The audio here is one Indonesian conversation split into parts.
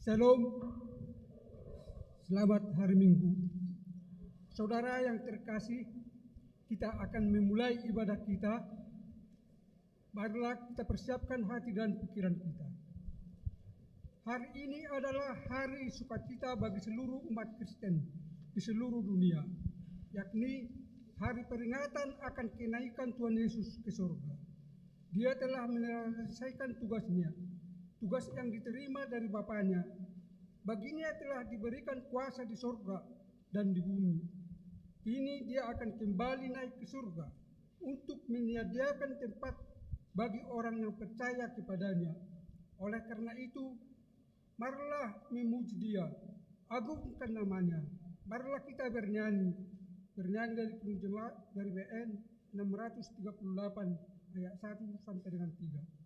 Shalom, selamat hari Minggu. Saudara yang terkasih, kita akan memulai ibadah kita. Marilah kita persiapkan hati dan pikiran kita. Hari ini adalah hari sukacita bagi seluruh umat Kristen di seluruh dunia, yakni hari peringatan akan kenaikan Tuhan Yesus ke surga. Dia telah menyelesaikan tugasnya, tugas yang diterima dari Bapaknya. Baginya telah diberikan kuasa di surga dan di bumi. Kini dia akan kembali naik ke surga untuk menyediakan tempat bagi orang yang percaya kepadanya. Oleh karena itu, marilah memuji dia, agungkan namanya. Marilah kita bernyanyi dari penjemaat dari BN 638 ayat 1 sampai dengan 3.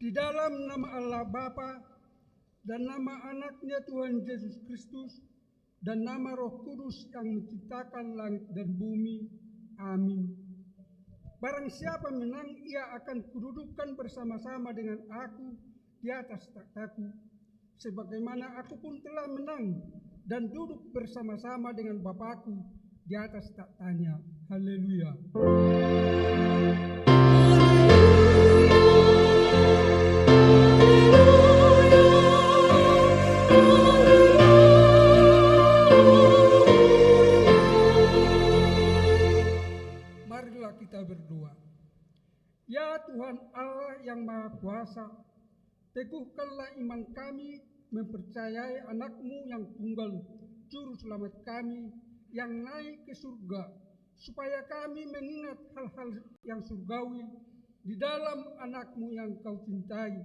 Di dalam nama Allah Bapa dan nama Anaknya Tuhan Yesus Kristus dan nama Roh Kudus yang menciptakan langit dan bumi. Amin. Barang siapa menang, ia akan kududukkan bersama-sama dengan aku di atas takhtaku, sebagaimana aku pun telah menang dan duduk bersama-sama dengan Bapakku di atas takhtanya. Haleluya. Marilah kita berdoa. Ya Tuhan Allah yang Maha Kuasa, teguhkanlah iman kami mempercayai Anak-Mu yang tunggal, Juru Selamat kami yang naik ke surga, supaya kami mengingat hal-hal yang surgawi di dalam Anak-Mu yang Kau cintai,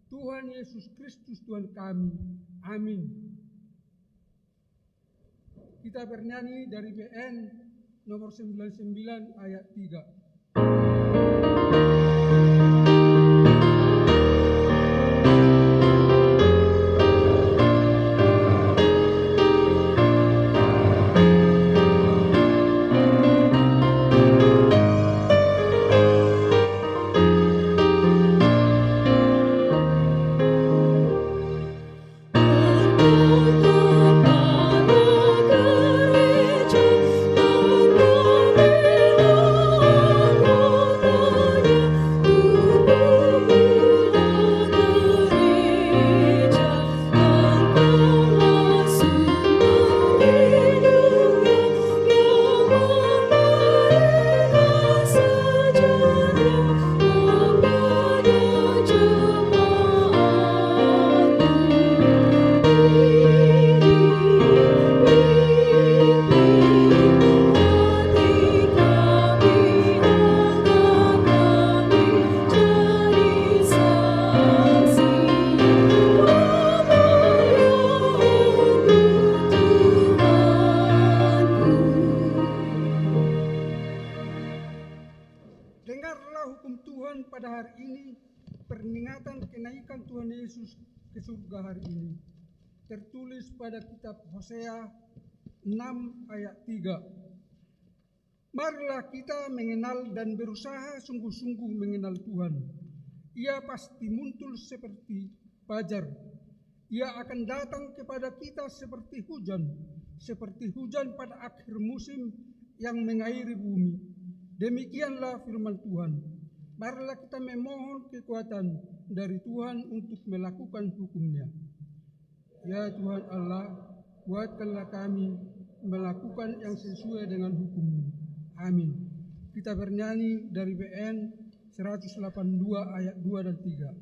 Tuhan Yesus Kristus Tuhan kami. Amin. Kita bernyanyi dari BN nomor 99 ayat 3. Dengarlah hukum Tuhan pada hari ini, peringatan kenaikan Tuhan Yesus ke surga hari ini. Tertulis pada kitab Hosea 6 ayat 3. Marilah kita mengenal dan berusaha sungguh-sungguh mengenal Tuhan. Ia pasti muncul seperti fajar. Ia akan datang kepada kita seperti hujan pada akhir musim yang mengairi bumi. Demikianlah firman Tuhan. Marilah kita memohon kekuatan dari Tuhan untuk melakukan hukum-Nya. Ya Tuhan Allah, buatkanlah kami melakukan yang sesuai dengan hukum-Mu. Amin. Kita bernyanyi dari BN 182 ayat 2 dan 3.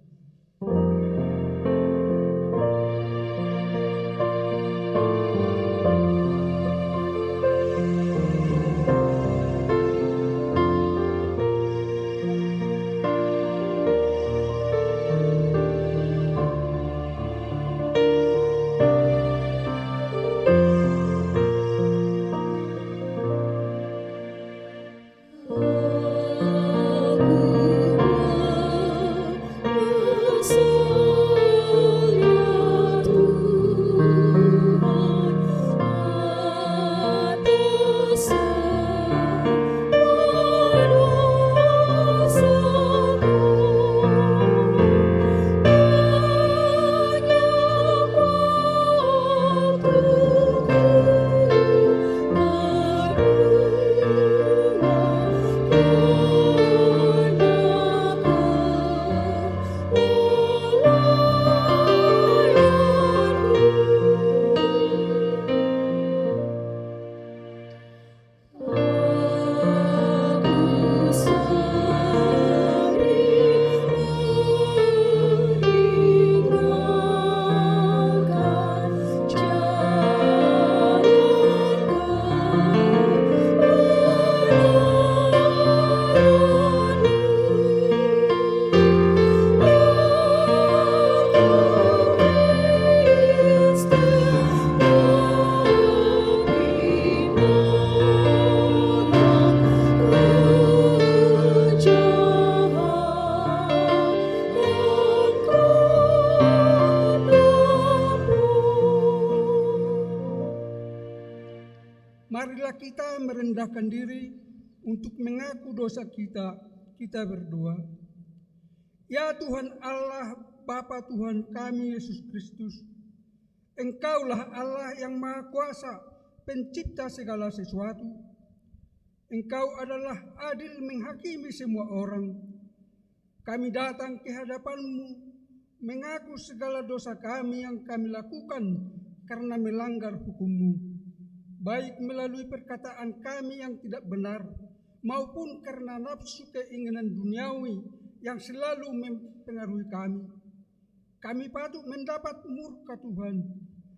Marilah kita merendahkan diri untuk mengaku dosa kita. Kita berdoa. Ya Tuhan Allah, Bapa Tuhan kami Yesus Kristus, Engkaulah Allah yang Maha Kuasa, pencipta segala sesuatu. Engkau adalah adil menghakimi semua orang. Kami datang ke hadapan-Mu, mengaku segala dosa kami yang kami lakukan karena melanggar hukum-Mu, baik melalui perkataan kami yang tidak benar, maupun karena nafsu keinginan duniawi yang selalu mempengaruhi kami. Kami patut mendapat murka Tuhan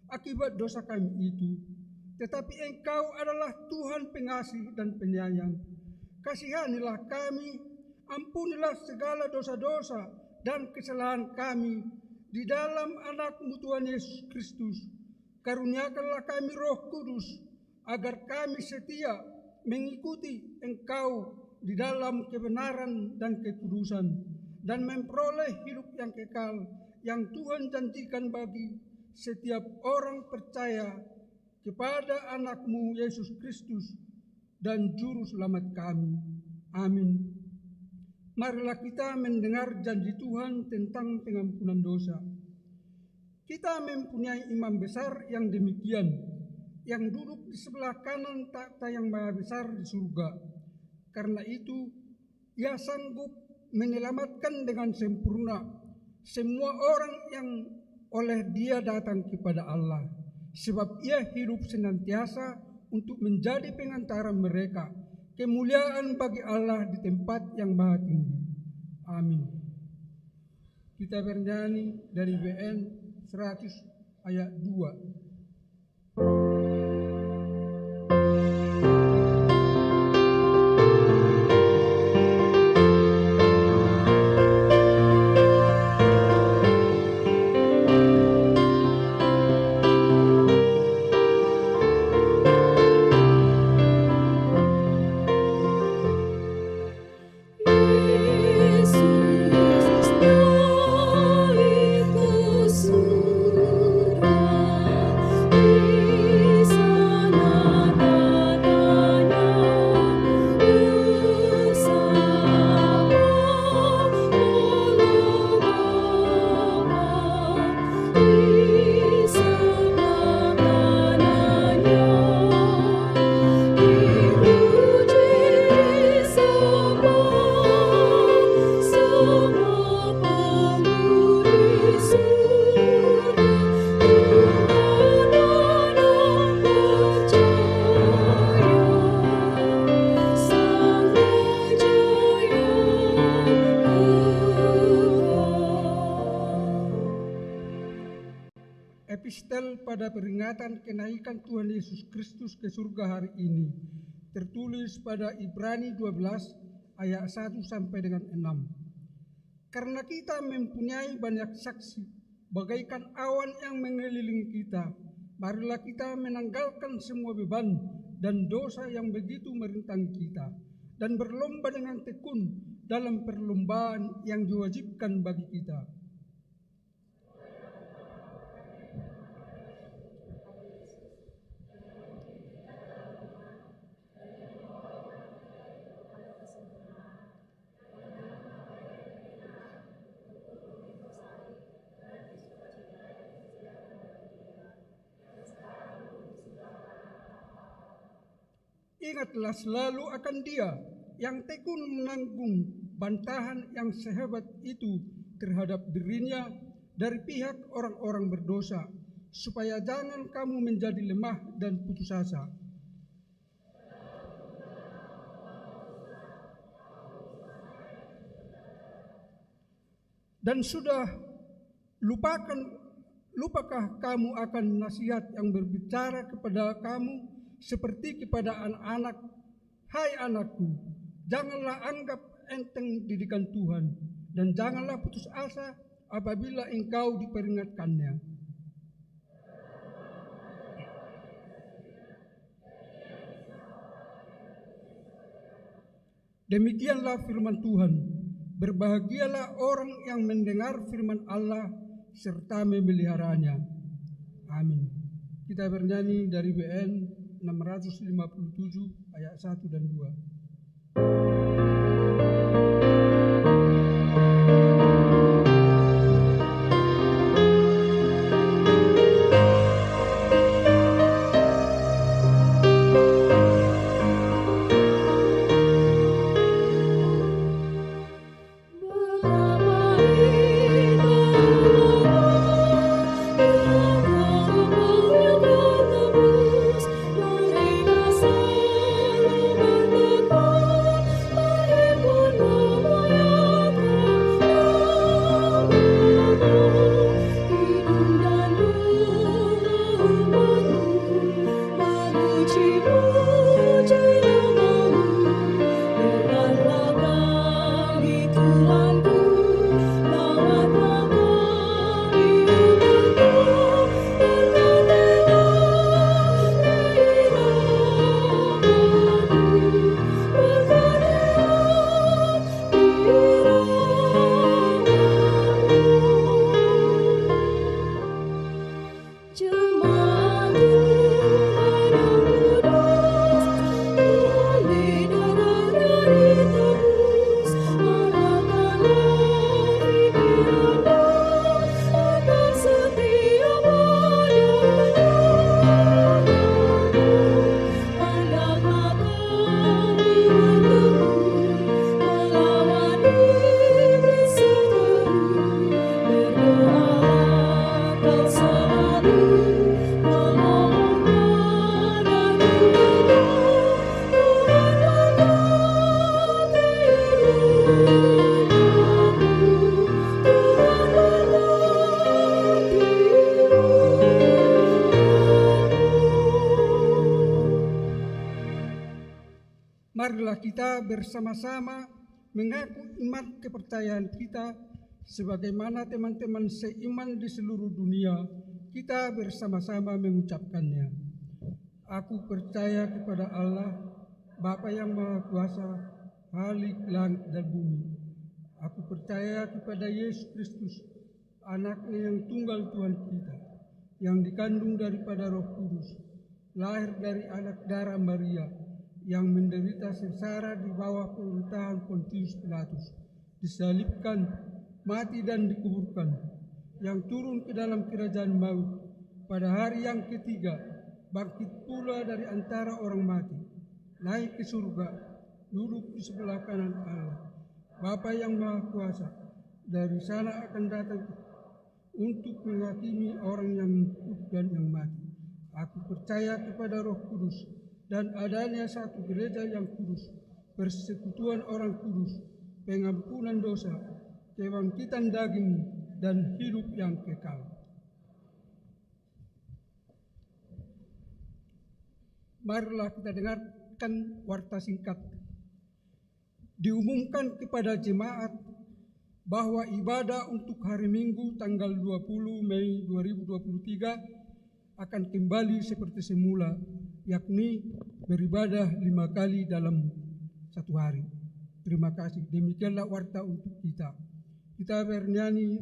akibat dosa kami itu. Tetapi Engkau adalah Tuhan pengasih dan penyayang. Kasihanilah kami, ampunilah segala dosa-dosa dan kesalahan kami di dalam anak-Mu Tuhan Yesus Kristus. Karuniakanlah kami Roh Kudus, agar kami setia mengikuti Engkau di dalam kebenaran dan kekudusan, dan memperoleh hidup yang kekal yang Tuhan janjikan bagi setiap orang percaya kepada Anak-Mu Yesus Kristus dan Juru Selamat kami. Amin. Marilah kita mendengar janji Tuhan tentang pengampunan dosa. Kita mempunyai imam besar yang demikian, yang duduk di sebelah kanan takhta yang maha besar di surga. Karena itu, Ia sanggup menyelamatkan dengan sempurna semua orang yang oleh Dia datang kepada Allah, sebab Ia hidup senantiasa untuk menjadi pengantara mereka. Kemuliaan bagi Allah di tempat yang maha tinggi. Amin. Kita bernyanyi dari WN 100 ayat 2. Epistel pada peringatan kenaikan Tuhan Yesus Kristus ke surga hari ini, tertulis pada Ibrani 12 ayat 1 sampai dengan 6. Karena kita mempunyai banyak saksi, bagaikan awan yang mengelilingi kita, marilah kita menanggalkan semua beban dan dosa yang begitu merintang kita, dan berlomba dengan tekun dalam perlombaan yang diwajibkan bagi kita. Ingatlah selalu akan Dia yang tekun menanggung bantahan yang sehebat itu terhadap dirinya dari pihak orang-orang berdosa, supaya jangan kamu menjadi lemah dan putus asa. Dan sudah lupakah kamu akan nasihat yang berbicara kepada kamu seperti kepada anak-anak? Hai anakku, janganlah anggap enteng didikan Tuhan, dan janganlah putus asa apabila engkau diperingatkannya. Demikianlah firman Tuhan. Berbahagialah orang yang mendengar firman Allah serta memeliharanya. Amin. Kita bernyanyi dari WN 657 ayat 1 dan 2. marilah kita bersama-sama mengaku iman kepercayaan kita sebagaimana teman-teman seiman di seluruh dunia kita bersama-sama mengucapkannya. Aku percaya kepada Allah, Bapa yang Maha Kuasa, Khalik langit dan bumi. Aku percaya kepada Yesus Kristus, Anaknya yang tunggal Tuhan kita, yang dikandung daripada Roh Kudus, lahir dari anak darah Maria, yang menderita sengsara di bawah pemerintahan Pontius Pilatus, disalibkan, mati dan dikuburkan, yang turun ke dalam kerajaan maut, pada hari yang ketiga, bangkit pula dari antara orang mati, naik ke surga, duduk di sebelah kanan Allah, Bapa yang Maha Kuasa, dari sana akan datang untuk menghakimi orang yang hidup dan yang mati. Aku percaya kepada Roh Kudus dan adanya satu gereja yang kudus, persekutuan orang kudus, pengampunan dosa, kebangkitan daging, dan hidup yang kekal. Marilah kita dengarkan warta singkat. Diumumkan kepada jemaat bahwa ibadah untuk hari Minggu tanggal 20 Mei 2023 akan kembali seperti semula, yakni beribadah 5 kali dalam satu hari. Terima kasih. Demikianlah warta untuk kita. Kita bernyanyi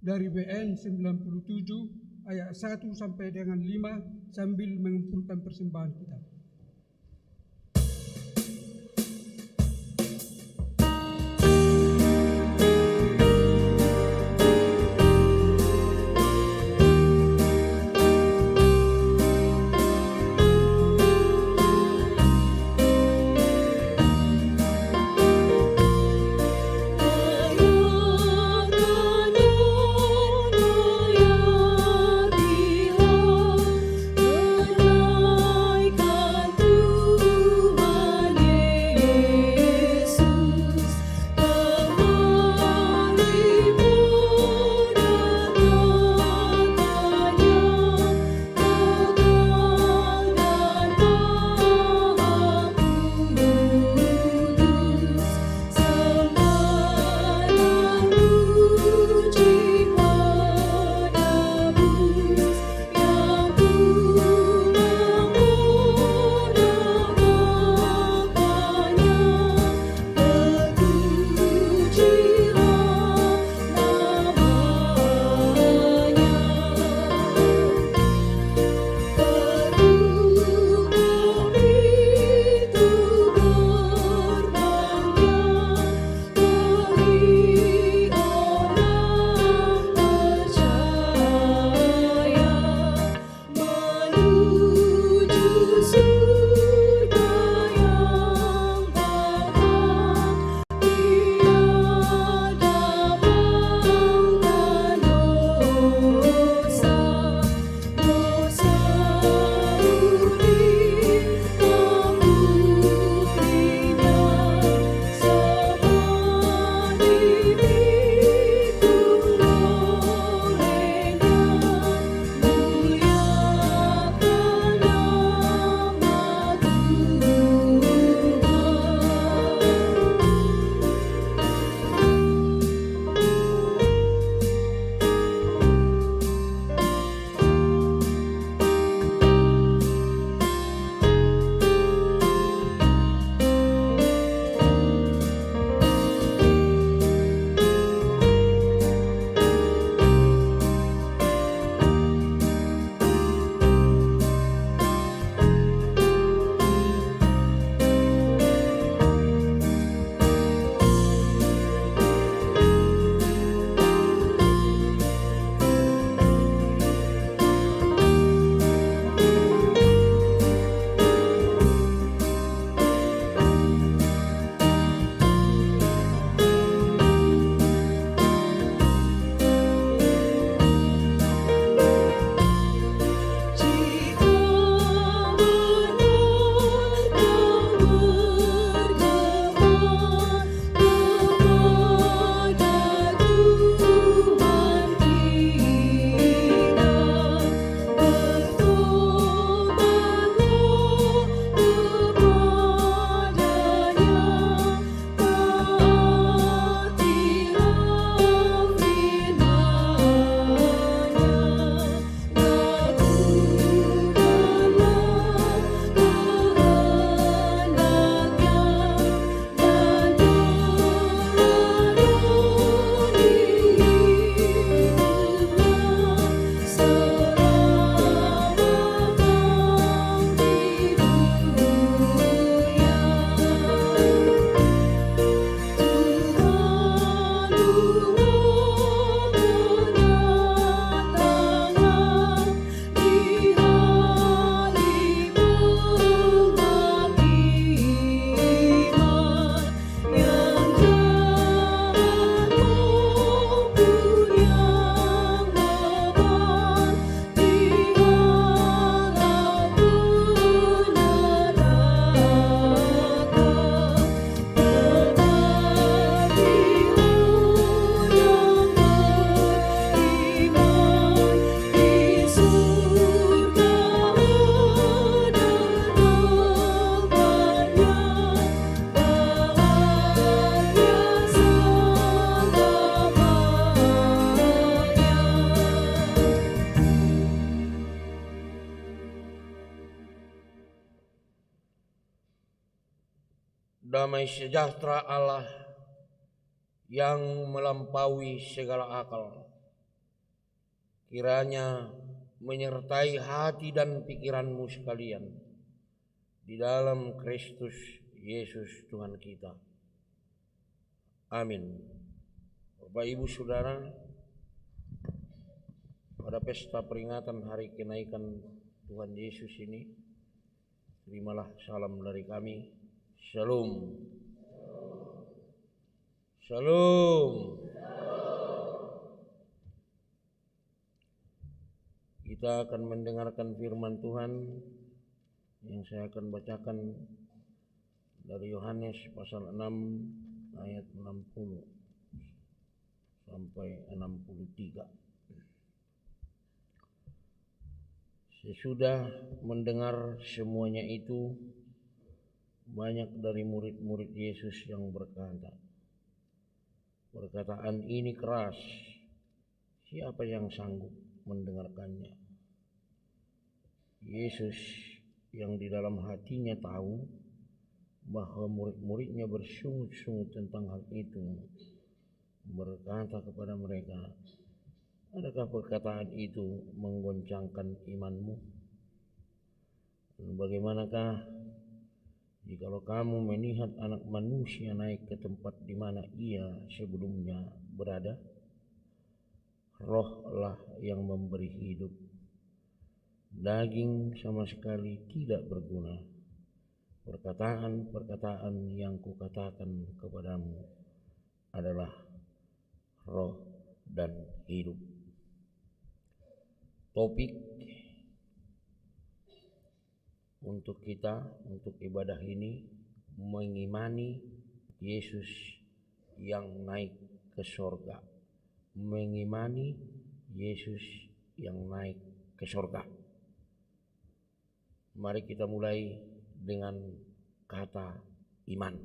dari BN 97 ayat 1 sampai dengan 5 sambil mengumpulkan persembahan kita. Go damai sejahtera Allah yang melampaui segala akal kiranya menyertai hati dan pikiranmu sekalian di dalam Kristus Yesus Tuhan kita. Amin. Bapak Ibu Saudara, pada pesta peringatan hari kenaikan Tuhan Yesus ini, terimalah salam dari kami. Shalom. Shalom. Kita akan mendengarkan firman Tuhan yang saya akan bacakan dari Yohanes pasal 6 ayat 60 sampai 63. Sesudah mendengar semuanya itu, banyak dari murid-murid Yesus yang berkata, "Perkataan ini keras, siapa yang sanggup mendengarkannya?" Yesus yang di dalam hatinya tahu bahwa murid-muridnya bersungut-sungut tentang hal itu, berkata kepada mereka, "Adakah perkataan itu menggoncangkan imanmu? Bagaimanakah jikalau kamu melihat Anak Manusia naik ke tempat di mana ia sebelumnya berada? Roh lah yang memberi hidup, daging sama sekali tidak berguna. Perkataan-perkataan yang kukatakan kepadamu adalah roh dan hidup." Topik untuk kita, untuk ibadah ini, mengimani Yesus yang naik ke sorga. Mengimani Yesus yang naik ke sorga. Mari kita mulai dengan kata iman.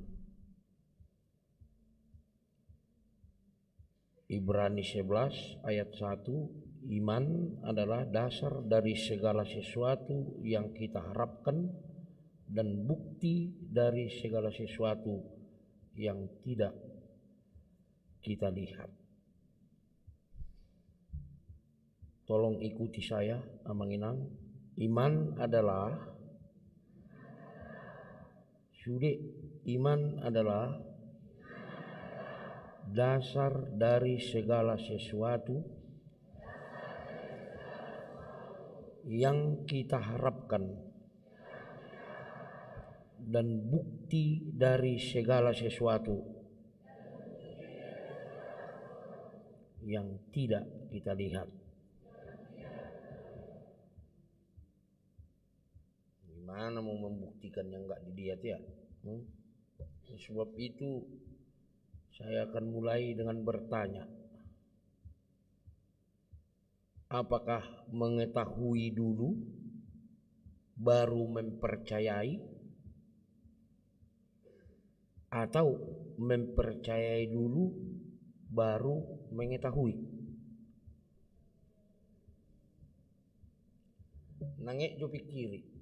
Ibrani 11 ayat 1, iman adalah dasar dari segala sesuatu yang kita harapkan dan bukti dari segala sesuatu yang tidak kita lihat. Tolong ikuti saya, Amanginang. Iman adalah dasar dari segala sesuatu yang kita harapkan dan bukti dari segala sesuatu yang tidak kita lihat. Gimana mau membuktikan yang nggak dilihat ya? Sebab itu saya akan mulai dengan bertanya, apakah mengetahui dulu baru mempercayai, atau mempercayai dulu baru mengetahui? Nangek jo pikiri.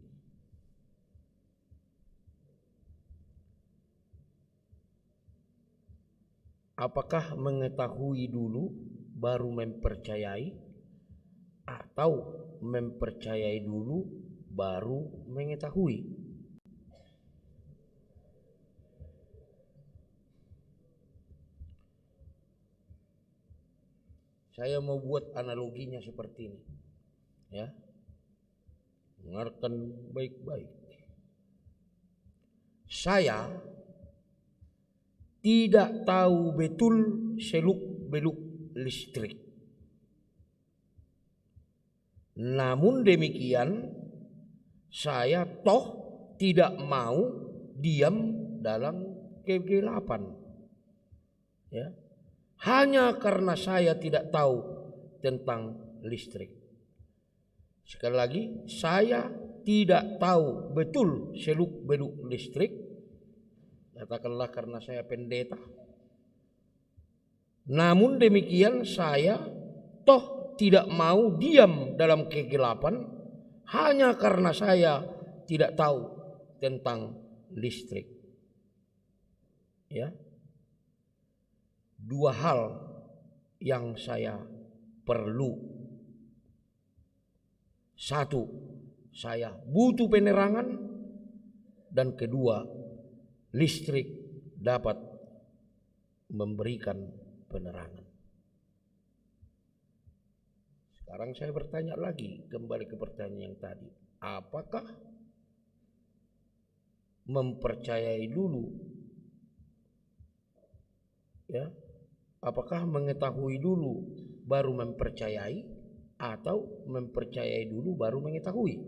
Apakah mengetahui dulu baru mempercayai, atau mempercayai dulu baru mengetahui? Saya mau buat analoginya seperti ini, ya. Dengarkan baik-baik. Saya tidak tahu betul seluk-beluk listrik. Namun demikian, saya toh tidak mau diam dalam kegelapan. Ya. Hanya karena saya tidak tahu tentang listrik. Sekali lagi, saya tidak tahu betul seluk-beluk listrik. Katakanlah karena saya pendeta. Namun demikian saya toh tidak mau diam dalam kegelapan hanya karena saya tidak tahu tentang listrik. Ya. Dua hal yang saya perlu. Satu, saya butuh penerangan, dan kedua, listrik dapat memberikan penerangan. Sekarang saya bertanya lagi, kembali ke pertanyaan yang tadi. Apakah mempercayai dulu? Ya, apakah mengetahui dulu baru mempercayai, atau mempercayai dulu baru mengetahui?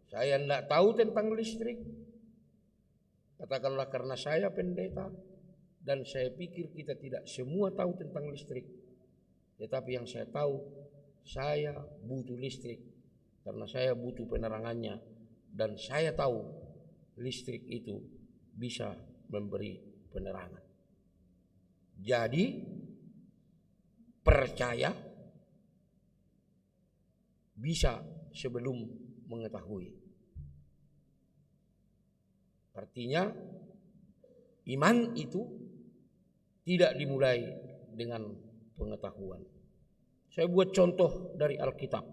Saya tidak tahu tentang listrik. Katakanlah karena saya pendeta, dan saya pikir kita tidak semua tahu tentang listrik. Tetapi yang saya tahu, saya butuh listrik karena saya butuh penerangannya, dan saya tahu listrik itu bisa memberi penerangan. Jadi percaya bisa sebelum mengetahui. Artinya iman itu tidak dimulai dengan pengetahuan. Saya buat contoh dari Alkitab.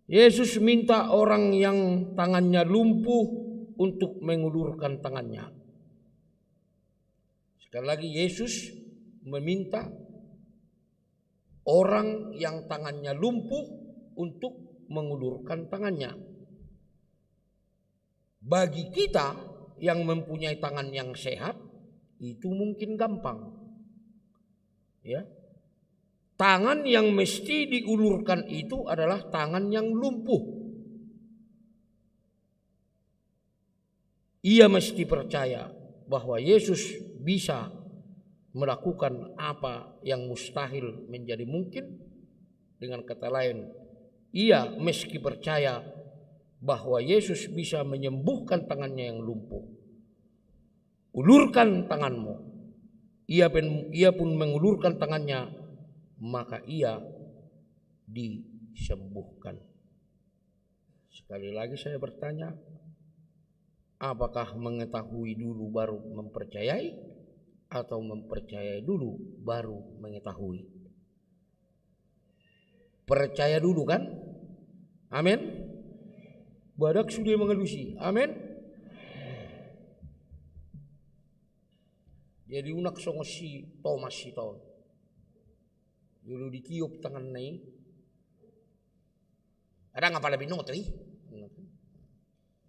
Yesus minta orang yang tangannya lumpuh untuk mengulurkan tangannya. Sekali lagi, Yesus meminta orang yang tangannya lumpuh untuk mengulurkan tangannya. Bagi kita yang mempunyai tangan yang sehat, itu mungkin gampang. Ya. Tangan yang mesti diulurkan itu adalah tangan yang lumpuh. Ia mesti percaya bahwa Yesus bisa melakukan apa yang mustahil menjadi mungkin. Dengan kata lain, ia mesti percaya bahwa Yesus bisa menyembuhkan tangannya yang lumpuh. Ulurkan tanganmu. Ia pun mengulurkan tangannya, maka ia disembuhkan. Sekali lagi saya bertanya, apakah mengetahui dulu baru mempercayai, atau mempercayai dulu baru mengetahui? Percaya dulu kan? Amin. Badak sudah mengelusi. Amin. Jadi unak songo si Thomas si tahun. Dulu ditiup tangan naik. Ada ngapa lebih notri?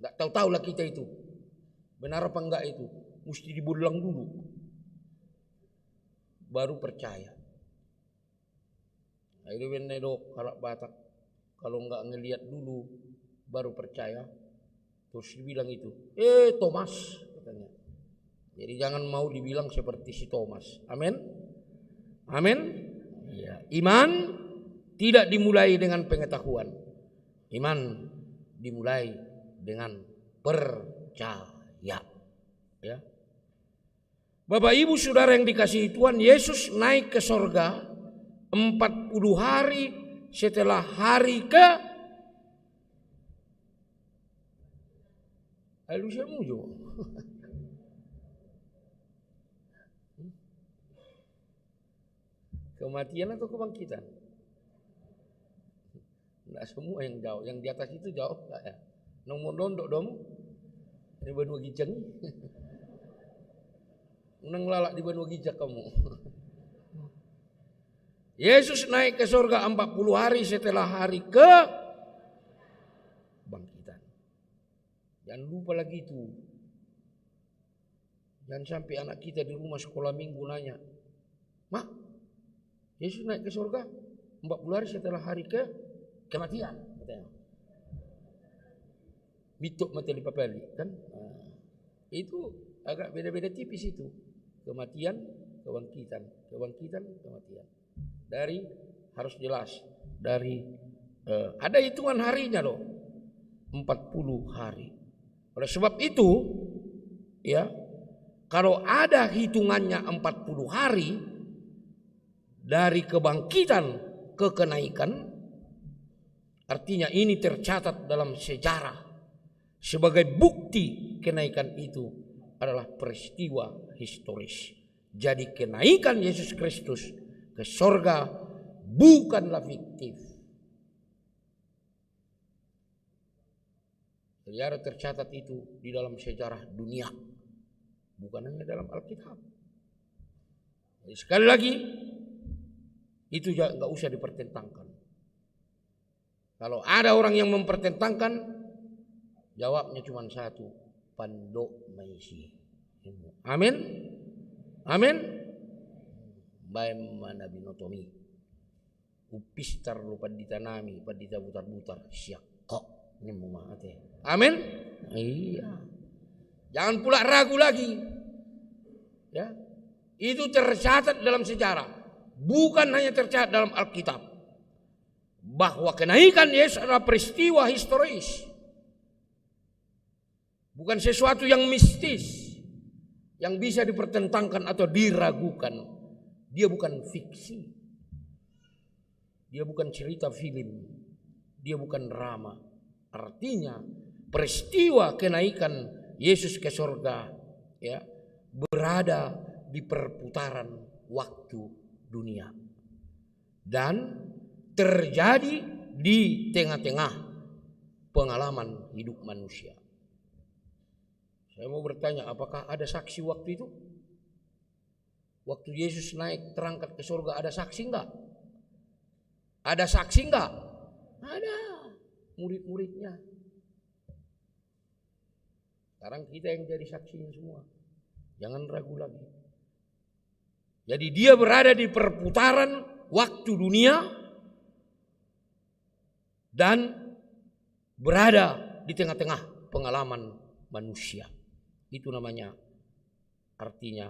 Nggak tahu lah kita itu. Benar apa enggak itu? Mesti dibulang dulu. Baru percaya. Nah, itu benar dok kalau Batak. Kalau enggak ngelihat dulu baru percaya. Terus dibilang itu, Thomas katanya. Jadi jangan mau dibilang seperti si Thomas. Amin. Amin. Ya. Iman tidak dimulai dengan pengetahuan. Iman dimulai dengan percaya. Ya. Bapak Ibu Saudara yang dikasihi Tuhan, Yesus naik ke sorga 40 hari setelah hari kematian atau kebangkitan? Tidak semua yang jauh, yang di atas itu jauh enggak ya? Nomor dondok dom, di Banua Gijang, unang lalak di Banua Gijak kamu. Yesus naik ke surga 40 hari setelah hari kebangkitan. Jangan lupa lagi itu. Jangan sampai anak kita di rumah sekolah minggu nanya, "Mak, Yesus naik ke surga 40 hari setelah hari kematian." Katanya. Mitok mati di papeli kan? Nah, itu agak beda-beda tipis itu. Kematian, kebangkitan, kebangkitan, kematian. Dari harus jelas dari ada hitungan harinya loh. 40 hari. Oleh sebab itu, ya, kalau ada hitungannya 40 hari dari kebangkitan ke kenaikan, artinya ini tercatat dalam sejarah sebagai bukti kenaikan itu adalah peristiwa historis. Jadi kenaikan Yesus Kristus ke sorga bukanlah fiktif. Sejarah tercatat itu di dalam sejarah dunia, bukan hanya dalam Alkitab. Jadi sekali lagi, itu nggak usah dipertentangkan. Kalau ada orang yang mempertentangkan, jawabnya cuma satu, pando maisi. Amin, amin. Baik mana binotomi, upistar lupa ditanami, pada butar-butar siak kok ini mau mati. Amin. Iya. Jangan pula ragu lagi. Ya, itu tercatat dalam sejarah, bukan hanya tercatat dalam Alkitab. Bahwa kenaikan Yesus adalah peristiwa historis, bukan sesuatu yang mistis yang bisa dipertentangkan atau diragukan. Dia bukan fiksi, dia bukan cerita film, dia bukan drama. Artinya peristiwa kenaikan Yesus ke surga, ya, berada di perputaran waktu dunia dan terjadi di tengah-tengah pengalaman hidup manusia. Saya mau bertanya, apakah ada saksi waktu itu? Waktu Yesus naik terangkat ke surga, ada saksi enggak? Ada saksi enggak? Ada. Murid-muridnya. Sekarang kita yang jadi saksinya semua. Jangan ragu lagi. Jadi dia berada di perputaran waktu dunia dan berada di tengah-tengah pengalaman manusia. Itu namanya, artinya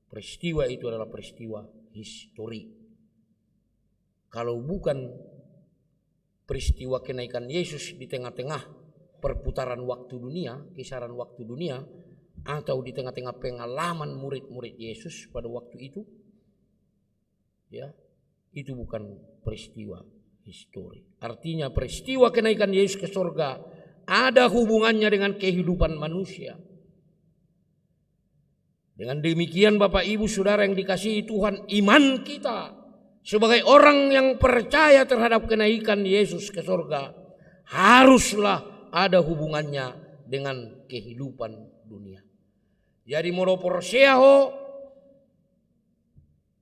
peristiwa itu adalah peristiwa histori. Kalau bukan peristiwa kenaikan Yesus di tengah-tengah perputaran waktu dunia, kisaran waktu dunia, atau di tengah-tengah pengalaman murid-murid Yesus pada waktu itu, ya, itu bukan peristiwa histori. Artinya peristiwa kenaikan Yesus ke surga ada hubungannya dengan kehidupan manusia. Dengan demikian Bapak Ibu Saudara yang dikasihi Tuhan, iman kita sebagai orang yang percaya terhadap kenaikan Yesus ke surga haruslah ada hubungannya dengan kehidupan dunia. Jadi moroporseaho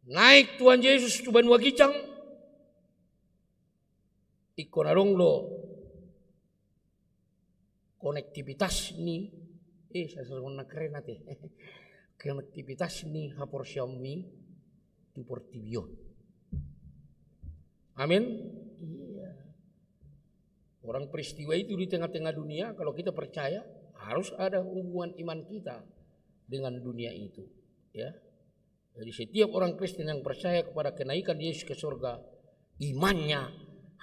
naik Tuhan Yesus tu banua gicang ikonarong lo konektivitas ni saya selalu keren nanti konektivitas ni haporsiami tu portibio. Amin. Iya. Orang peristiwa itu di tengah-tengah dunia, kalau kita percaya harus ada hubungan iman kita dengan dunia itu, ya. Jadi setiap orang Kristen yang percaya kepada kenaikan Yesus ke surga, imannya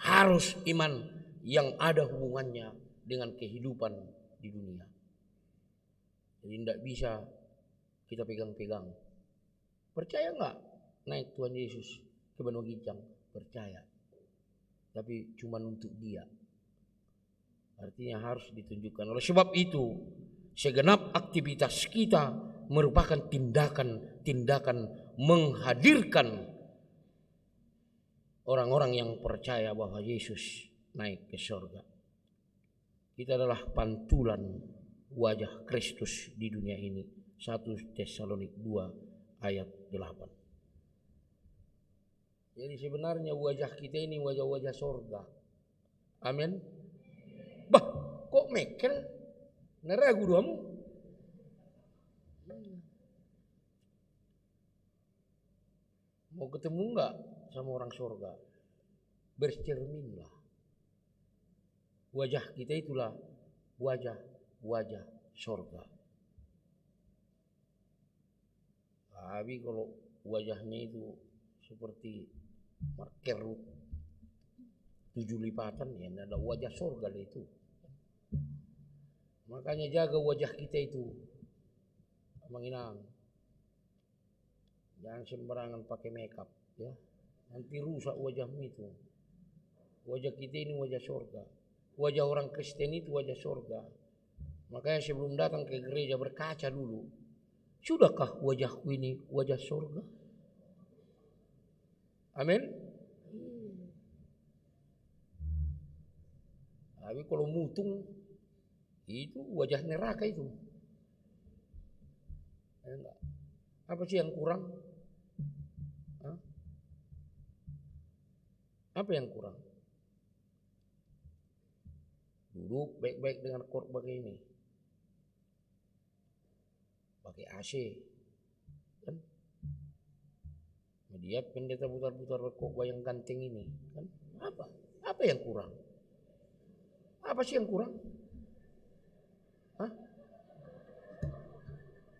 harus iman yang ada hubungannya dengan kehidupan di dunia. Jadi tidak bisa kita pegang-pegang. Percaya enggak naik Tuhan Yesus ke Benua Gicang? Percaya. Tapi cuma untuk dia. Artinya harus ditunjukkan. Oleh sebab itu, segenap aktivitas kita merupakan tindakan menghadirkan orang-orang yang percaya bahwa Yesus naik ke surga. Kita adalah pantulan wajah Kristus di dunia ini. 1 Tesalonik 2 ayat 8. Jadi sebenarnya wajah kita ini wajah-wajah surga. Amin. Bah, kok mekel? Neragu doamu. Mau ketemu enggak sama orang surga? Bercerminlah. Wajah kita itulah wajah surga. Tapi kalau wajahnya itu seperti marker 7 lipatan, ya ada wajah surga itu. Makanya jaga wajah kita itu, Manginang. Jangan sembarangan pakai makeup, ya. Nanti rusak wajahmu itu. Wajah kita ini wajah surga. Wajah orang Kristen itu wajah surga. Makanya sebelum datang ke gereja berkaca dulu. Sudahkah wajahku ini wajah surga? Amin. Tapi kalau mutung itu wajah neraka itu. Apa sih yang kurang? Apa yang kurang? Duduk baik-baik dengan khotbah ini. Pakai AC. Kan? Dia pendeta putar-putar khotbah yang ganteng ini. Kan? Apa? Apa yang kurang? Apa sih yang kurang? Hah?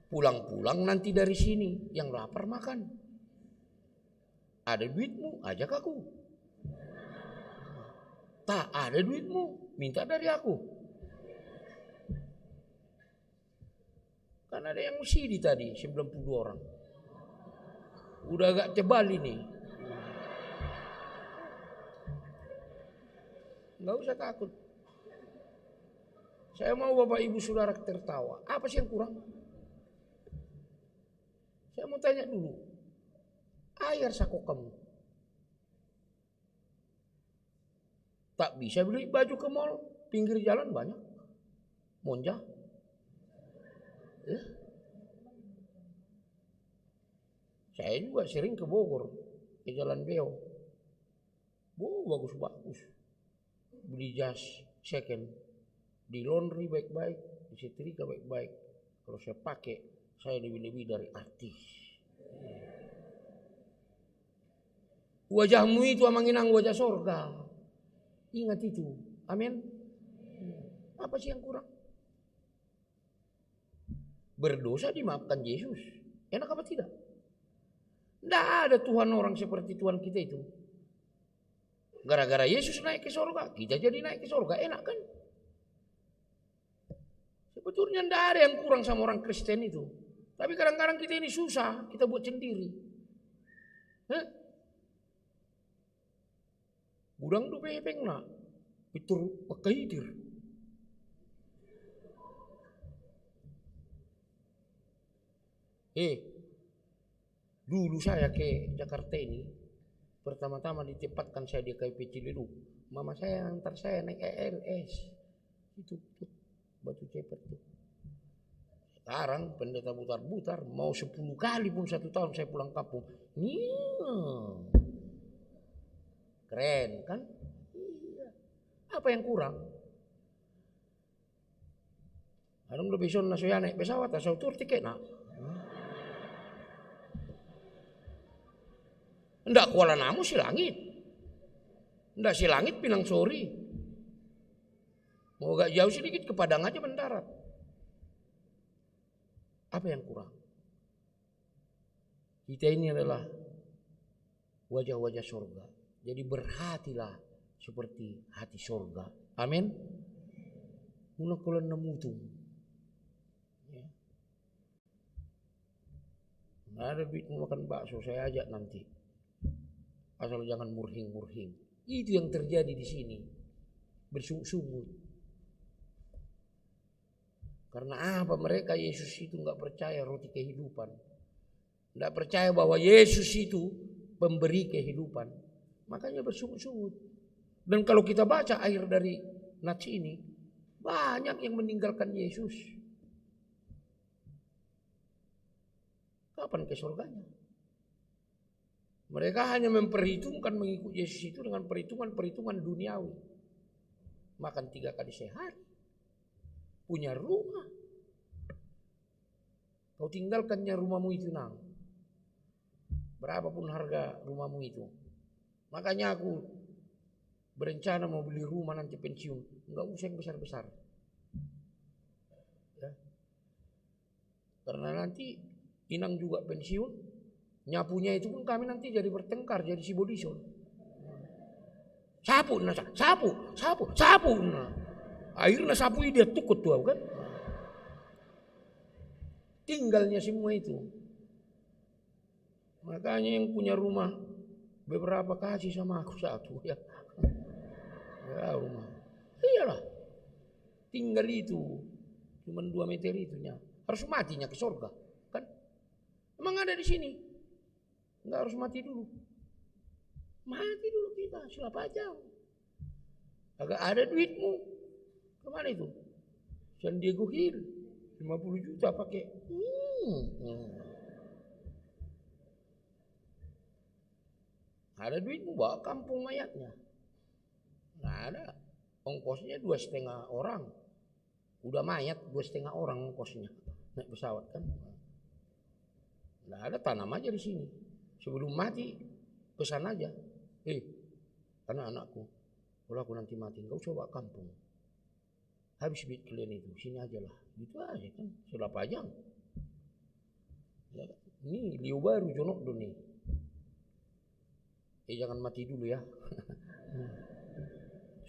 Pulang-pulang nanti dari sini yang lapar makan. Ada duitmu, ajak aku. Tak ada duitmu, minta dari aku. Kan ada yang musidi tadi 92 orang. Udah agak tebal ini. Enggak usah takut. Saya mau Bapak Ibu Saudara tertawa. Apa sih yang kurang? Saya mau tanya dulu. Air sakok kamu. Tak bisa beli baju ke mall. Pinggir jalan banyak. Monja. Saya juga sering ke Bogor. Ke Jalan Beo. Bagus-bagus. Beli jas second. Di laundry baik-baik. Disetrika baik-baik. Kalau saya pakai, saya lebih-lebih dari artis. Wajahmu itu amanginang wajah sorga. Ingat itu. Amin. Apa sih yang kurang? Berdosa dimaafkan Yesus. Enak apa tidak? Tidak ada Tuhan orang seperti Tuhan kita itu. Gara-gara Yesus naik ke surga, kita jadi naik ke surga. Enak kan? Sebetulnya tidak ada yang kurang sama orang Kristen itu. Tapi kadang-kadang kita ini susah. Kita buat sendiri. Gudang du pepeng nak. Pitur pakaidir. Dulu saya ke Jakarta ini, pertama-tama ditempatkan saya di KP Ciliru. Mama saya antar saya naik ELS. Itu Batu Ceper tuh. Sekarang pendeta butar-butar, mau 10 kali pun 1 tahun saya pulang kampung. Keren kan? Iya. Apa yang kurang? Anong lebison na saya naik pesawat asal tur tiket nak. Ndak Kuala Namu si langit. Ndak si langit Pinang Sori. Mau agak jauh sedikit ke Padang aja mendarat. Apa yang kurang? Kita ini adalah wajah-wajah surga. Jadi berhatilah seperti hati surga. Amin. Muna kulan namutung. Ya. Nggak ada duit mau makan bakso, saya ajak nanti. Asal jangan murhing-murhing. Itu yang terjadi di sini. Bersungut-sungut. Karena apa? Mereka Yesus itu nggak percaya roti kehidupan. Nggak percaya bahwa Yesus itu pemberi kehidupan. Makanya bersungut-sungut. Dan kalau kita baca akhir dari nats ini, banyak yang meninggalkan Yesus. Kapan ke surganya? Mereka hanya memperhitungkan mengikut Yesus itu dengan perhitungan-perhitungan duniawi. Makan 3 kali sehari. Punya rumah. Kau tinggalkannya rumahmu itu nang. Berapapun harga rumahmu itu. Makanya aku berencana mau beli rumah nanti pensiun. Enggak usah yang besar-besar. Ya. Karena nanti Inang juga pensiun. Nyapunya itu pun kami nanti jadi bertengkar, jadi si bodison. Sapu, nah, sapu. Nah. Akhirnya sapu dia tukut tuh kan. Tinggalnya semua itu. Makanya yang punya rumah beberapa kasih sama aku satu ya. Ya rumah. Iyalah. Tinggal itu Cuma 2 meter itunya. Harus matinya ke surga, kan? Emang ada di sini. Enggak harus mati dulu. Mati dulu kita, selapa aja. Agak ada duitmu. Kemana itu? San Diego Hill. 50 juta pakai. Ada duitmu bawa kampung mayatnya. Nggak ada. Ongkosnya 2,5 orang. Udah mayat 2,5 orang ongkosnya. Naik pesawat kan. Nggak ada, tanam aja di sini. Sebelum mati pesan aja. Anak-anakku, kalau aku nanti mati, enggak usah bawa kampung. Habis duit kalian itu, sini aja lah. Gitu aja kan, selapajang. Ya, ini liu baru jonok do nih. Jangan mati dulu ya.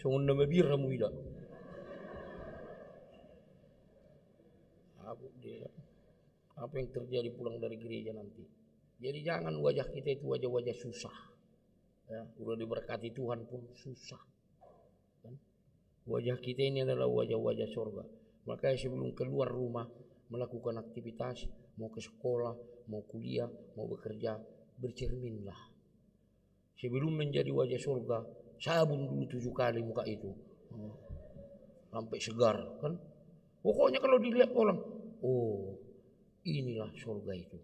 Songon nama bir kamu tidak. Apa yang terjadi pulang dari gereja nanti? Jadi jangan wajah kita itu wajah-wajah susah. Ya, udah diberkati Tuhan pun susah. Kan? Wajah kita ini adalah wajah-wajah surga. Makanya sebelum keluar rumah melakukan aktivitas, mau ke sekolah, mau kuliah, mau bekerja, bercerminlah. Sebelum menjadi wajah surga, sabun dulu 7 kali muka itu. Sampai segar, kan? Pokoknya kalau dilihat orang, oh, inilah surga itu.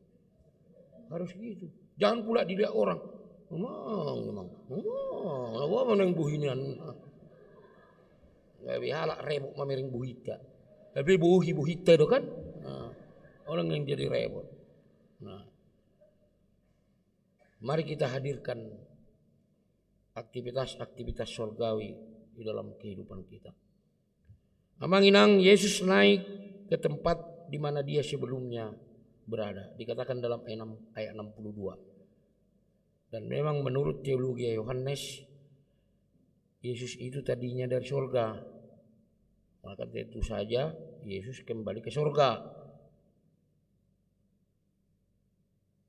Harus gitu. Jangan pula dilihat orang. Memang. Apa yang buhinan? Tapi halak rebok mamering buhita. Tapi buhita itu kan? Orang yang jadi rebot. Nah, mari kita hadirkan aktivitas-aktivitas surgawi di dalam kehidupan kita. Amanginang Yesus naik ke tempat di mana dia sebelumnya berada. Dikatakan dalam ayat 62. Dan memang menurut teologi Yohanes, Yesus itu tadinya dari surga. Maka tentu saja Yesus kembali ke surga.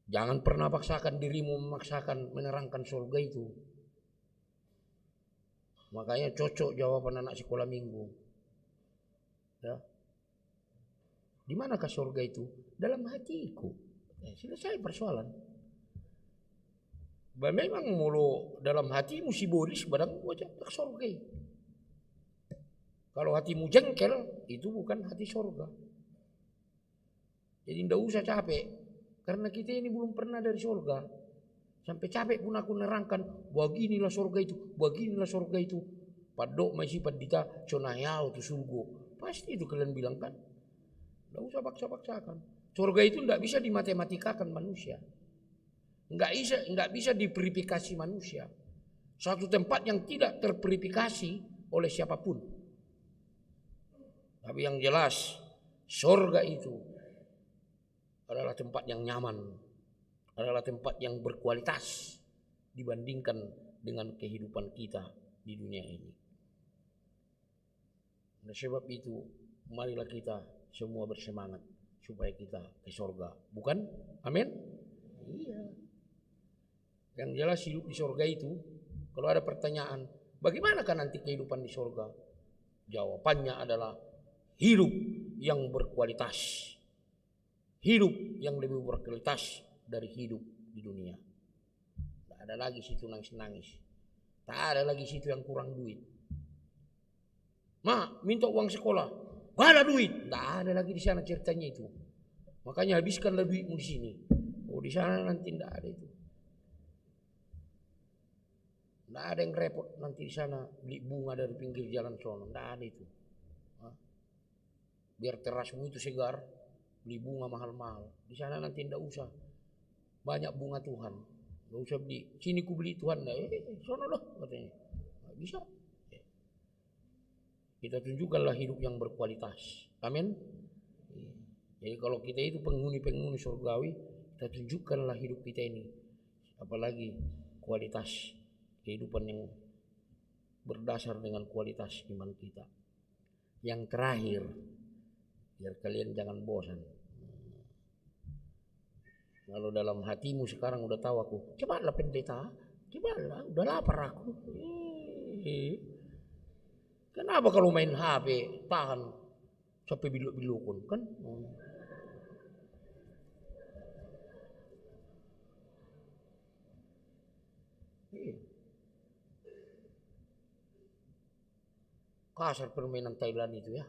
Jangan pernah paksakan dirimu memaksakan menerangkan surga itu. Makanya cocok jawaban anak sekolah minggu. Ya. Di manakah surga itu? Dalam hatiku. Selesai persoalan. Memang mulu dalam hatimu simbolis barang wajah surga. Kalau hatimu jengkel, itu bukan hati surga. Jadi tidak usah capek. Karena kita ini belum pernah dari surga. Sampai capek pun aku nerangkan, beginilah surga itu, beginilah surga itu. Padok masih padita conayau tu surga. Pasti itu kalian bilang kan. Tidak usah paksa-paksakan. Surga itu tidak bisa dimatematikkan manusia. Enggak bisa diperifikasi manusia. Suatu tempat yang tidak terperifikasi oleh siapapun. Tapi yang jelas, surga itu adalah tempat yang nyaman, adalah tempat yang berkualitas dibandingkan dengan kehidupan kita di dunia ini. Oleh sebab itu, marilah kita semua bersemangat supaya kita ke surga. Bukan? Amin? Iya. Yang jelas hidup di surga itu, kalau ada pertanyaan, bagaimanakah nanti kehidupan di surga? Jawabannya adalah hidup yang berkualitas. Hidup yang lebih berkualitas dari hidup di dunia. Tak ada lagi situ nangis-nangis. Tak ada lagi situ yang kurang duit. Minta uang sekolah. Gak ada duit. Tak ada lagi di sana ceritanya itu. Makanya habiskanlah duitmu di sini. Oh, di sana nanti tidak ada itu. Tidak ada yang repot nanti di sana beli bunga dari pinggir jalan sono. Tidak ada itu. Biar terasmu itu segar, beli bunga mahal-mahal. Di sana nanti tidak usah. Banyak bunga Tuhan. Tidak usah beli. Sini ku beli Tuhan. Sono loh katanya. Nggak bisa. Kita tunjukkanlah hidup yang berkualitas. Amin. Jadi kalau kita itu penghuni-penghuni surgawi, kita tunjukkanlah hidup kita ini. Apalagi kualitas kehidupan yang berdasar dengan kualitas iman kita. Yang terakhir, biar kalian jangan bosan. Kalau dalam hatimu sekarang udah tahu aku, cobalah pendeta, cobalah, udah lapar aku. Kenapa kalau main HP tahan sampai biluk-bilukun kan. Iya. Kasar permainan Thailand itu ya.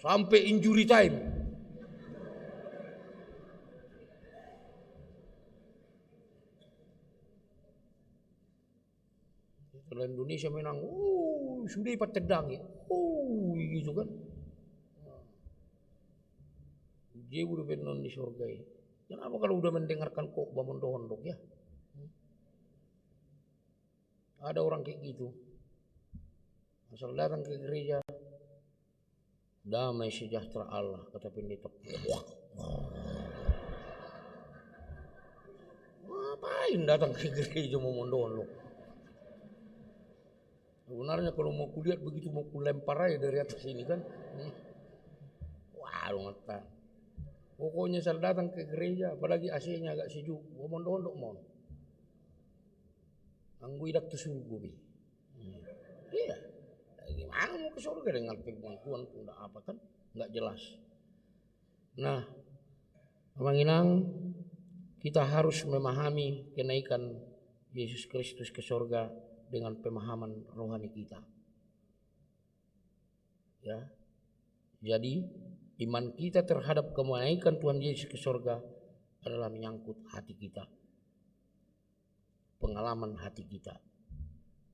Sampai injury time. Kalau Indonesia menang, sudah dapat tendang ya, gitu kan. Dia udah benar di surga ya. Kenapa kalau udah mendengarkan kok bamondok ya? Ada orang kayak gitu. Asal datang ke gereja, damai sejahtera Allah, kata pendeta. Ngapain datang ke gereja mau mondok? Sebenarnya kalau mau kulihat begitu mau kulempar aja dari atas ini kan. Waduh mata. Pokoknya saya datang ke gereja, apalagi AC-nya agak sejuk, mau mondok mau. Anggu idak tu surga bi. Iya. Gimana mau ke surga dengan firman Tuhan enggak apa kan? Enggak jelas. Nah, Manginang, kita harus memahami kenaikan Yesus Kristus ke surga dengan pemahaman rohani kita. Ya. Jadi iman kita terhadap kenaikan Tuhan Yesus ke surga adalah menyangkut hati kita. Pengalaman hati kita.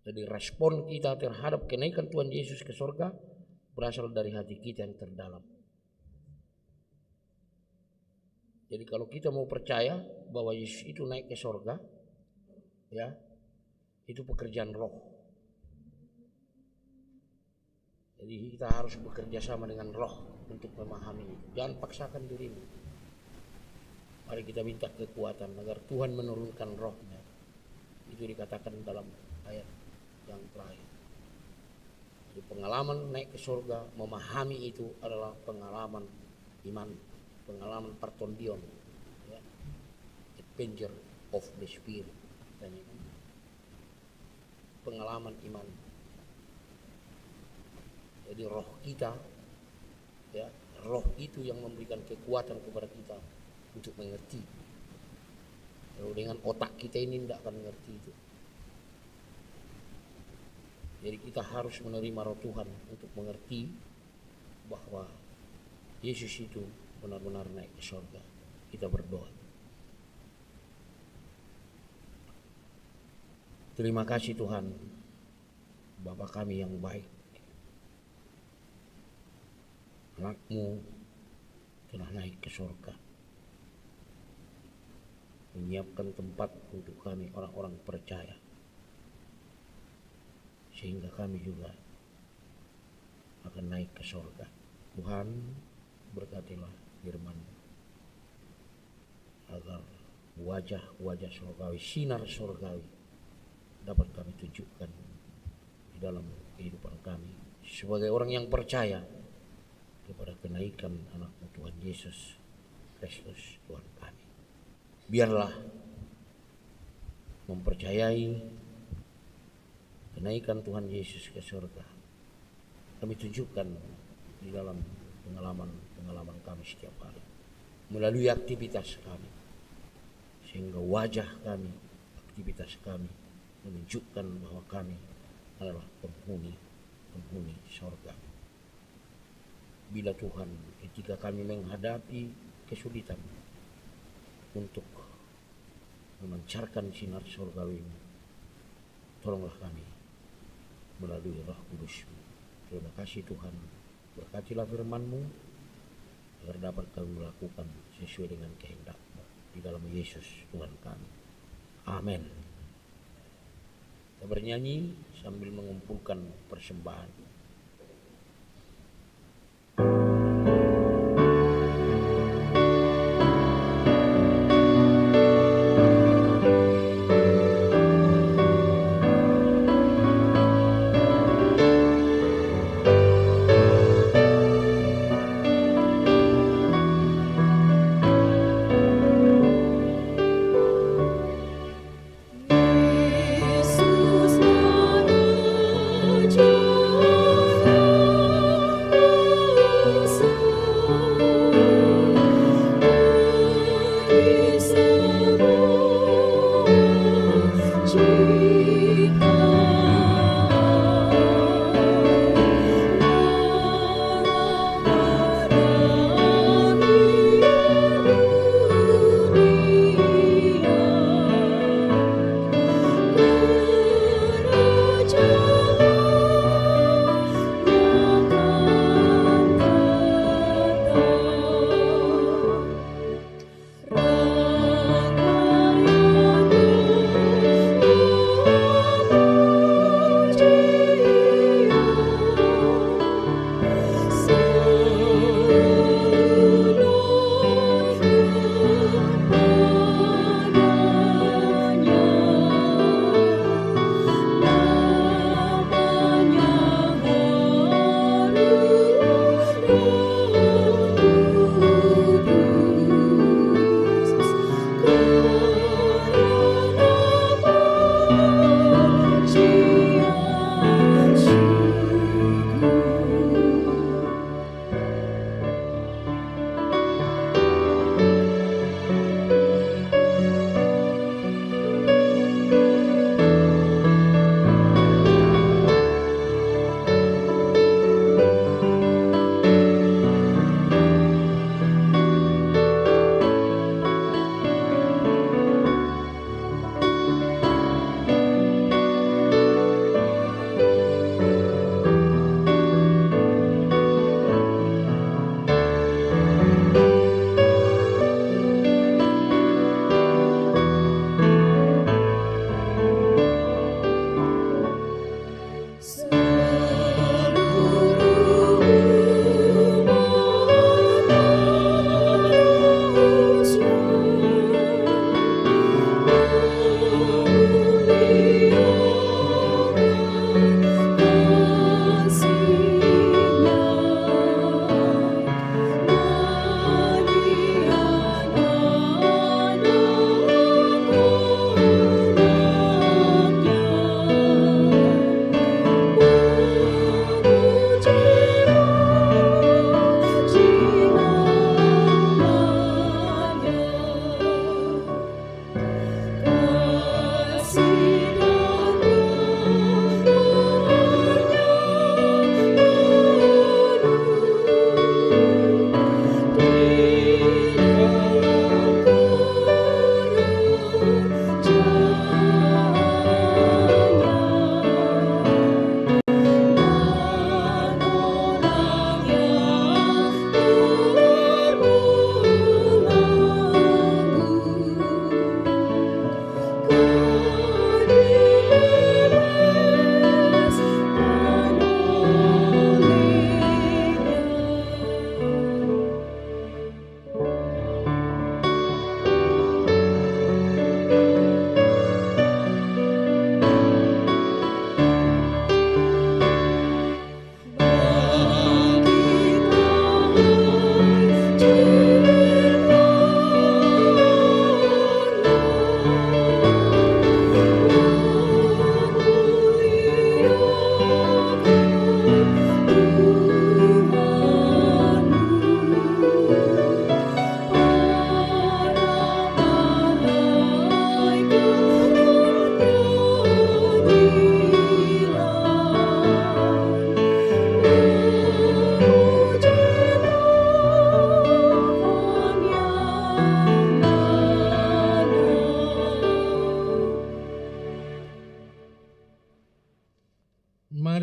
Jadi respon kita terhadap kenaikan Tuhan Yesus ke surga berasal dari hati kita yang terdalam. Jadi kalau kita mau percaya bahwa Yesus itu naik ke surga, ya, itu pekerjaan roh. Jadi kita harus bekerja sama dengan roh untuk memahami itu. Jangan paksakan dirimu. Mari kita minta kekuatan agar Tuhan menurunkan rohnya. Itu dikatakan dalam ayat yang terakhir. Jadi pengalaman naik ke surga, memahami itu adalah pengalaman iman, pengalaman partondion, ya. Adventure of the Spirit. Pengalaman iman. Jadi roh kita, ya, roh itu yang memberikan kekuatan kepada kita untuk mengerti. Kalau dengan otak kita ini tidak akan mengerti itu. Jadi kita harus menerima roh Tuhan untuk mengerti bahwa Yesus itu benar-benar naik ke surga. Kita berdoa. Terima kasih Tuhan, Bapa kami yang baik. Anak-Mu telah naik ke surga, menyiapkan tempat untuk kami orang-orang percaya, sehingga kami juga akan naik ke surga. Tuhan, berkatilah firman-Mu agar wajah-wajah surgawi, sinar surgawi dapat kami tunjukkan di dalam kehidupan kami sebagai orang yang percaya kepada kenaikan anak-Mu Tuhan Yesus Kristus Tuhan kami. Biarlah mempercayai kenaikan Tuhan Yesus ke surga kami tunjukkan di dalam pengalaman kami setiap hari melalui aktivitas kami, sehingga wajah kami, aktivitas kami menunjukkan bahwa kami adalah penghuni surga. Bila Tuhan, ketika kami menghadapi kesulitan untuk memancarkan sinar surgawi-Mu, tolonglah kami melalui Roh Kudus-Mu. Terima kasih Tuhan, berkatilah firman-Mu agar dapat kami melakukan sesuai dengan kehendak-Mu di dalam Yesus Tuhan kami. Amin. Kita bernyanyi sambil mengumpulkan persembahan. Yesus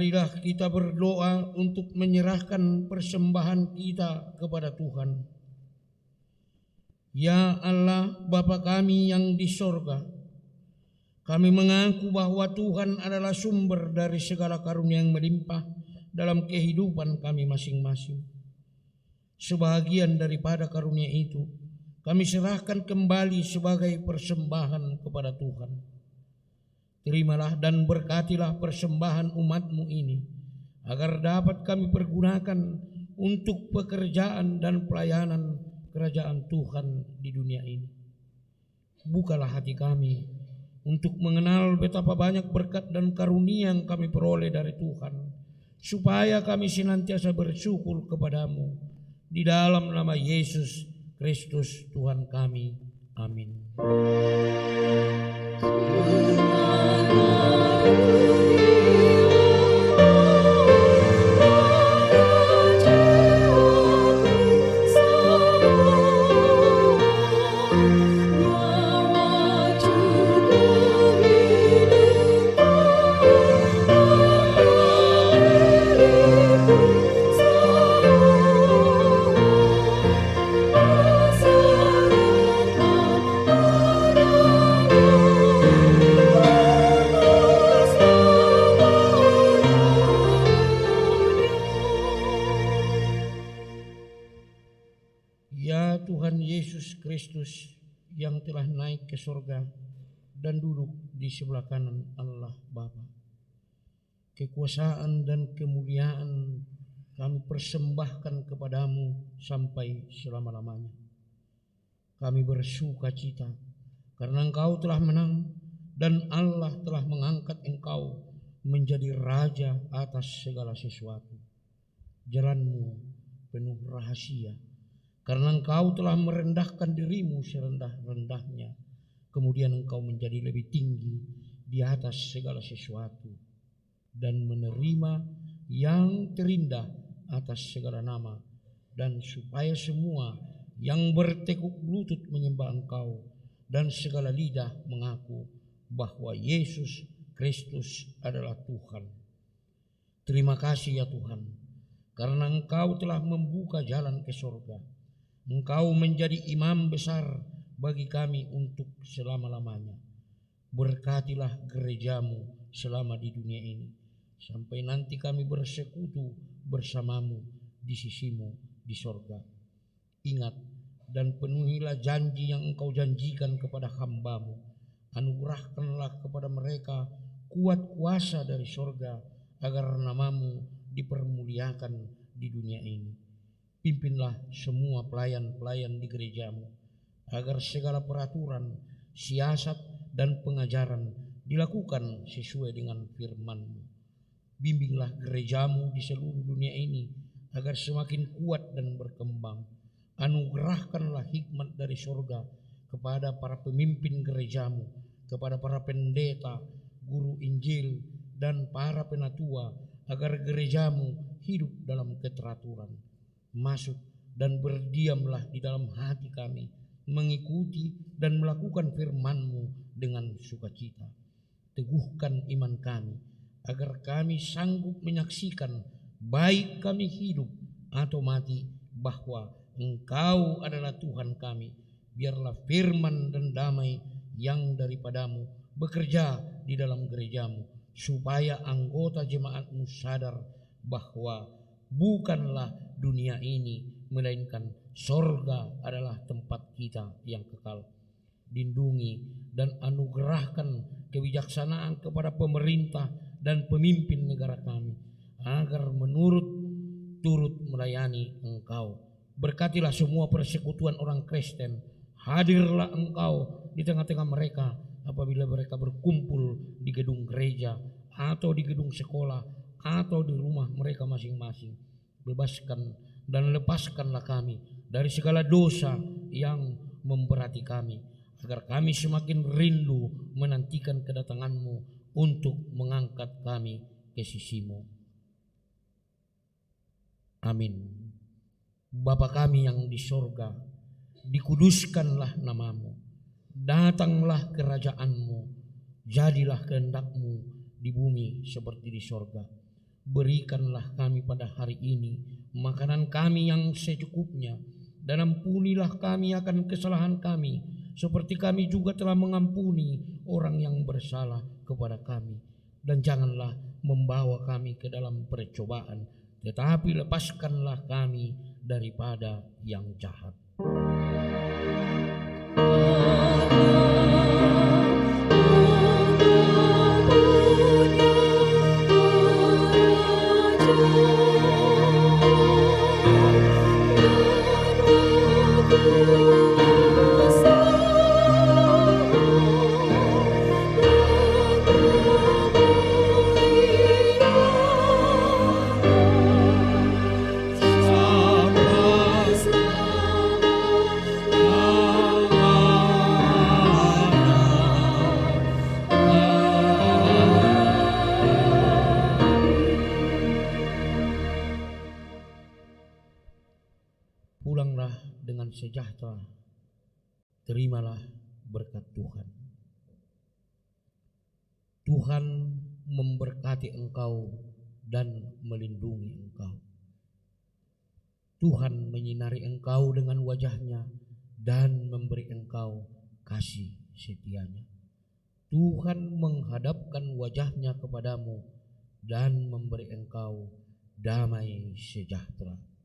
marilah kita berdoa untuk menyerahkan persembahan kita kepada Tuhan. Ya Allah, Bapa kami yang di sorga, kami mengaku bahwa Tuhan adalah sumber dari segala karunia yang melimpah dalam kehidupan kami masing-masing. Sebahagian daripada karunia itu kami serahkan kembali sebagai persembahan kepada Tuhan. Terimalah dan berkatilah persembahan umat-Mu ini, agar dapat kami pergunakan untuk pekerjaan dan pelayanan kerajaan Tuhan di dunia ini. Bukalah hati kami untuk mengenal betapa banyak berkat dan karunia yang kami peroleh dari Tuhan, supaya kami senantiasa bersyukur kepadamu. Di dalam nama Yesus Kristus Tuhan kami. Amin. Ya Tuhan Yesus Kristus yang telah naik ke surga dan duduk di sebelah kanan Allah Bapa, kekuasaan dan kemuliaan kami persembahkan kepadamu sampai selama-lamanya. Kami bersuka cita karena Engkau telah menang dan Allah telah mengangkat Engkau menjadi Raja atas segala sesuatu. Jalan-Mu penuh rahasia, karena Engkau telah merendahkan dirimu serendah-rendahnya, kemudian Engkau menjadi lebih tinggi di atas segala sesuatu dan menerima yang terindah atas segala nama, dan supaya semua yang bertekuk lutut menyembah Engkau dan segala lidah mengaku bahwa Yesus Kristus adalah Tuhan. Terima kasih ya Tuhan, karena Engkau telah membuka jalan ke surga. Engkau menjadi imam besar bagi kami untuk selama-lamanya. Berkatilah gerejamu selama di dunia ini, sampai nanti kami bersekutu bersamamu di sisimu di sorga. Ingat dan penuhilah janji yang Engkau janjikan kepada hamba-Mu. Anugerahkanlah kepada mereka kuat kuasa dari sorga, agar nama-Mu dipermuliakan di dunia ini. Pimpinlah semua pelayan-pelayan di gerejamu, agar segala peraturan, siasat, dan pengajaran dilakukan sesuai dengan firman-Mu. Bimbinglah gerejamu di seluruh dunia ini, agar semakin kuat dan berkembang. Anugerahkanlah hikmat dari surga kepada para pemimpin gerejamu, kepada para pendeta, guru Injil, dan para penatua, agar gerejamu hidup dalam keteraturan. Masuk dan berdiamlah di dalam hati kami, mengikuti dan melakukan firman-Mu dengan sukacita. Teguhkan iman kami, agar kami sanggup menyaksikan, baik kami hidup atau mati, bahwa Engkau adalah Tuhan kami. Biarlah firman dan damai yang daripada-Mu bekerja di dalam gerejamu, supaya anggota jemaat-Mu sadar bahwa bukanlah dunia ini, melainkan sorga adalah tempat kita yang kekal. Lindungi dan anugerahkan kebijaksanaan kepada pemerintah dan pemimpin negara kami, agar turut melayani Engkau. Berkatilah semua persekutuan orang Kristen. Hadirlah Engkau di tengah-tengah mereka apabila mereka berkumpul di gedung gereja atau di gedung sekolah atau di rumah mereka masing-masing. Bebaskan dan lepaskanlah kami dari segala dosa yang memberati kami, agar kami semakin rindu menantikan kedatangan-Mu untuk mengangkat kami ke sisi-Mu. Amin. Bapa kami yang di sorga, dikuduskanlah nama-Mu, datanglah kerajaan-Mu, jadilah kehendak-Mu di bumi seperti di sorga. berikanlah kami pada hari ini makanan kami yang secukupnya, dan ampunilah kami akan kesalahan kami, seperti kami juga telah mengampuni orang yang bersalah kepada kami. Dan janganlah membawa kami ke dalam percobaan, tetapi lepaskanlah kami daripada yang jahat. Pulanglah dengan sejahtera, terimalah berkat Tuhan. Tuhan memberkati engkau dan melindungi engkau. Tuhan menyinari engkau dengan wajah-Nya dan memberi engkau kasih setia-Nya. Tuhan menghadapkan wajah-Nya kepadamu dan memberi engkau damai sejahtera.